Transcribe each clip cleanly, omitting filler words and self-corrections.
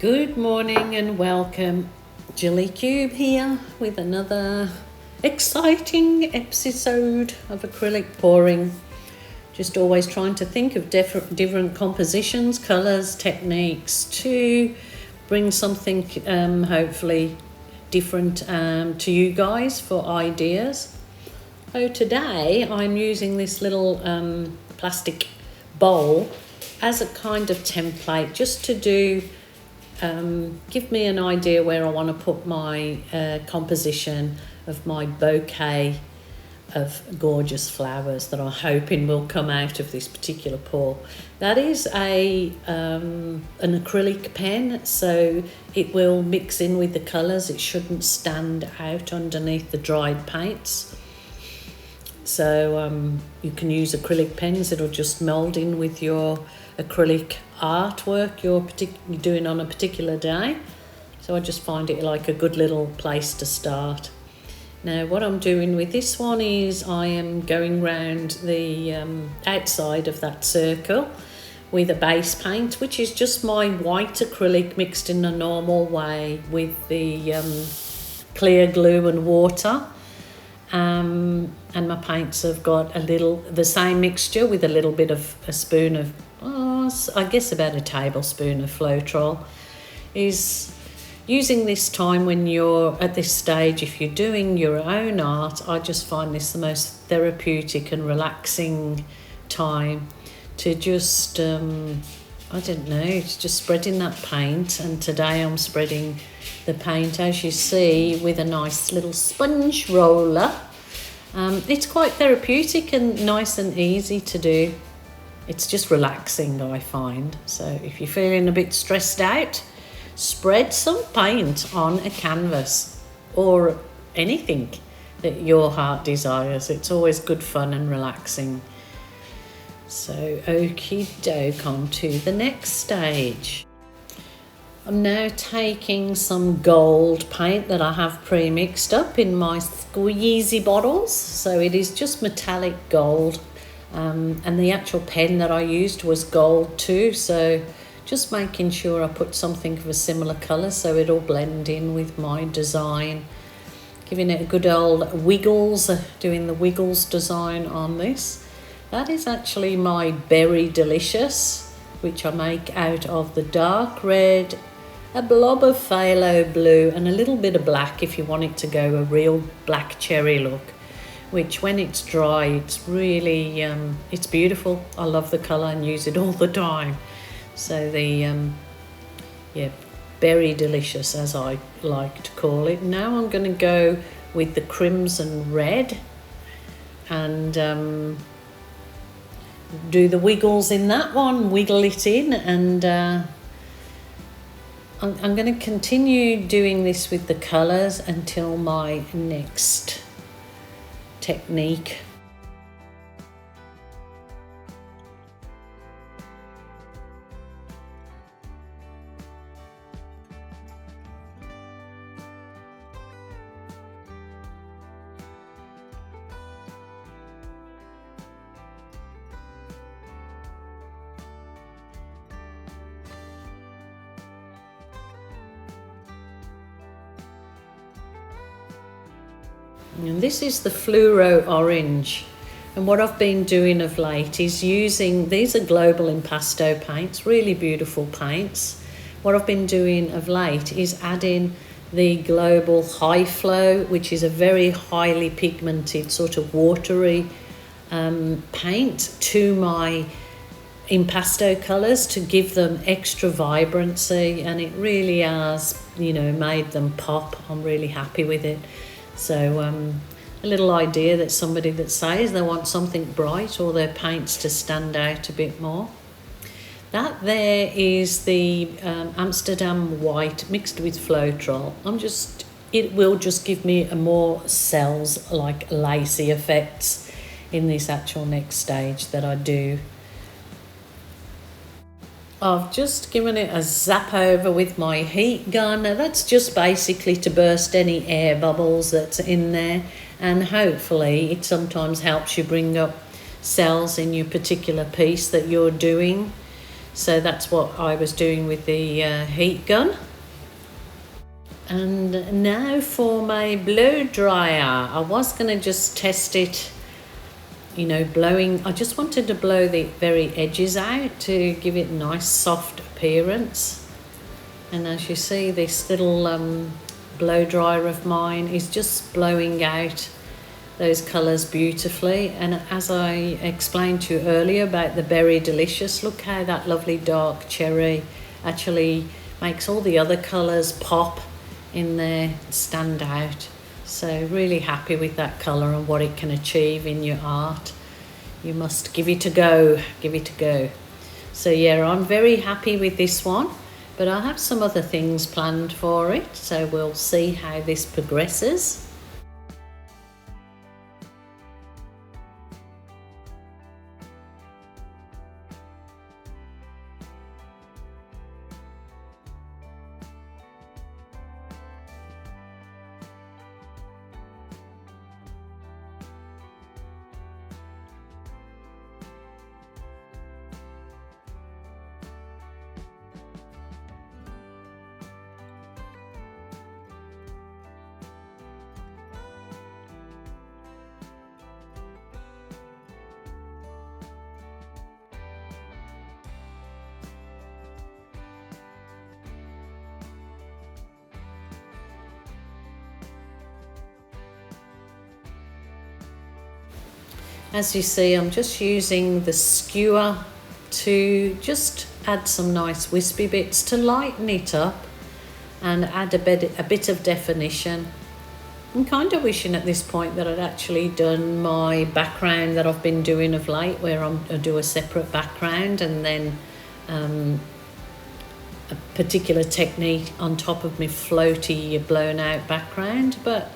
Good morning and welcome. Jilly Cube here with another exciting episode of acrylic pouring. Just always trying to think of different compositions, colours, techniques to bring something hopefully different to you guys for ideas. So today I'm using this little plastic bowl as a kind of template just to do give me an idea where I want to put my composition of my bouquet of gorgeous flowers that I'm hoping will come out of this particular pour. That is an acrylic pen, so it will mix in with the colours. It shouldn't stand out underneath the dried paints. So you can use acrylic pens. It'll just mould in with your acrylic artwork you're doing on a particular day. So I just find it like a good little place to start. Now what I'm doing with this one is I am going round the outside of that circle with a base paint, which is just my white acrylic mixed in a normal way with the clear glue and water. And my paints have got the same mixture with a little bit of a spoon of, I guess about a tablespoon of Floetrol. Is using this time when you're at this stage, if you're doing your own art, I just find this the most therapeutic and relaxing time to just, just spreading that paint. And today I'm spreading the paint, as you see, with a nice little sponge roller. It's quite therapeutic and nice and easy to do. It's just relaxing, I find. So if you're feeling a bit stressed out, spread some paint on a canvas or anything that your heart desires. It's always good fun and relaxing. So okie doke, on to the next stage. I'm now taking some gold paint that I have pre-mixed up in my squeezy bottles. So it is just metallic gold. And the actual pen that I used was gold too. So just making sure I put something of a similar colour so it'll blend in with my design. Giving it a good old wiggles, doing the wiggles design on this. That is actually my Berry Delicious, which I make out of the dark red, a blob of phthalo blue and a little bit of black if you want it to go a real black cherry look, which when it's dry, it's really, it's beautiful. I love the colour and use it all the time. So the, Berry Delicious, as I like to call it. Now I'm going to go with the crimson red and do the wiggles in that one, wiggle it in, and I'm going to continue doing this with the colours until my next technique. And this is the fluoro orange, and what I've been doing of late is using, these are global impasto paints, really beautiful paints. What I've been doing of late is adding the global high flow, which is a very highly pigmented sort of watery paint, to my impasto colours to give them extra vibrancy, and it really has, made them pop. I'm really happy with it. So a little idea that somebody that says they want something bright or their paints to stand out a bit more. That there is the Amsterdam white mixed with Floetrol. It will just give me a more cells, like lacy effects in this actual next stage that I do. I've just given it a zap over with my heat gun. Now that's just basically to burst any air bubbles that's in there, and hopefully it sometimes helps you bring up cells in your particular piece that you're doing. So that's what I was doing with the heat gun. And now for my blow dryer. I was going to just test it, you know, blowing. I just wanted to blow the very edges out to give it a nice soft appearance. And as you see, this little blow dryer of mine is just blowing out those colours beautifully. And as I explained to you earlier about the Berry Delicious, look how that lovely dark cherry actually makes all the other colours pop in there, stand out. So really happy with that colour and what it can achieve in your art. You must give it a go, give it a go. So yeah, I'm very happy with this one, but I have some other things planned for it, so we'll see how this progresses. As you see, I'm just using the skewer to just add some nice wispy bits to lighten it up and add a bit of definition. I'm kind of wishing at this point that I'd actually done my background that I've been doing of late, where I do a separate background and then a particular technique on top of my floaty blown out background, but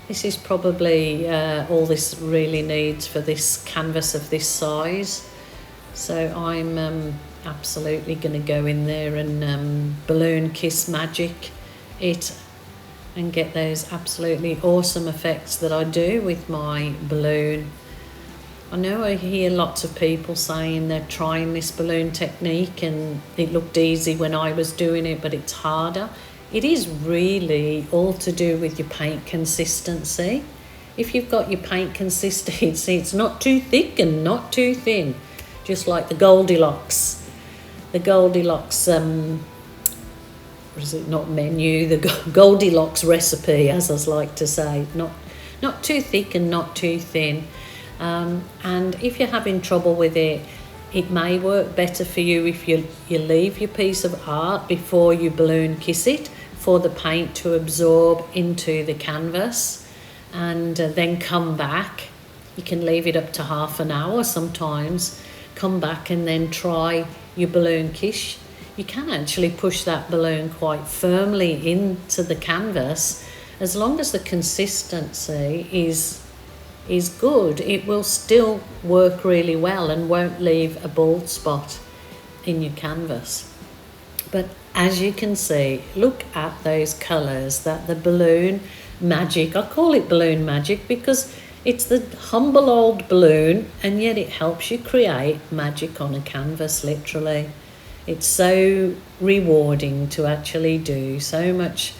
this is probably all this really needs for this canvas of this size. So I'm absolutely going to go in there and balloon kiss magic it and get those absolutely awesome effects that I do with my balloon. I know I hear lots of people saying they're trying this balloon technique and it looked easy when I was doing it, but it's harder. It is really all to do with your paint consistency. If you've got your paint consistency, it's not too thick and not too thin, just like the Goldilocks. The Goldilocks, what is it, not menu, the Goldilocks recipe, as I like to say. Not too thick and not too thin. And if you're having trouble with it, it may work better for you if you leave your piece of art before you balloon kiss it for the paint to absorb into the canvas, and then come back. You can leave it up to half an hour sometimes, come back and then try your balloon kiss. You can actually push that balloon quite firmly into the canvas. As long as the consistency is good, it will still work really well and won't leave a bald spot in your canvas. But as you can see, look at those colours that the balloon magic, I call it balloon magic because it's the humble old balloon, and yet it helps you create magic on a canvas, literally. It's so rewarding to actually do, so much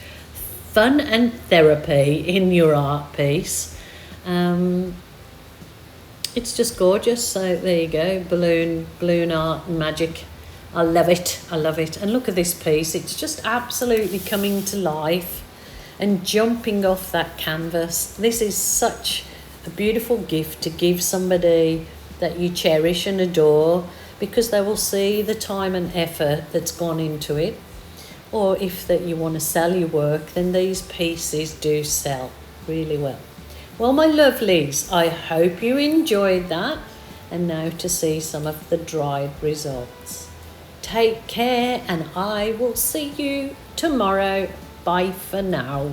fun and therapy in your art piece. It's just gorgeous. So there you go, balloon art and magic. I love it, I love it. And look at this piece, it's just absolutely coming to life and jumping off that canvas. This is such a beautiful gift to give somebody that you cherish and adore, because they will see the time and effort that's gone into it. Or if that you want to sell your work, then these pieces do sell really well. Well, my lovelies, I hope you enjoyed that. And now to see some of the dried results. Take care, and I will see you tomorrow. Bye for now.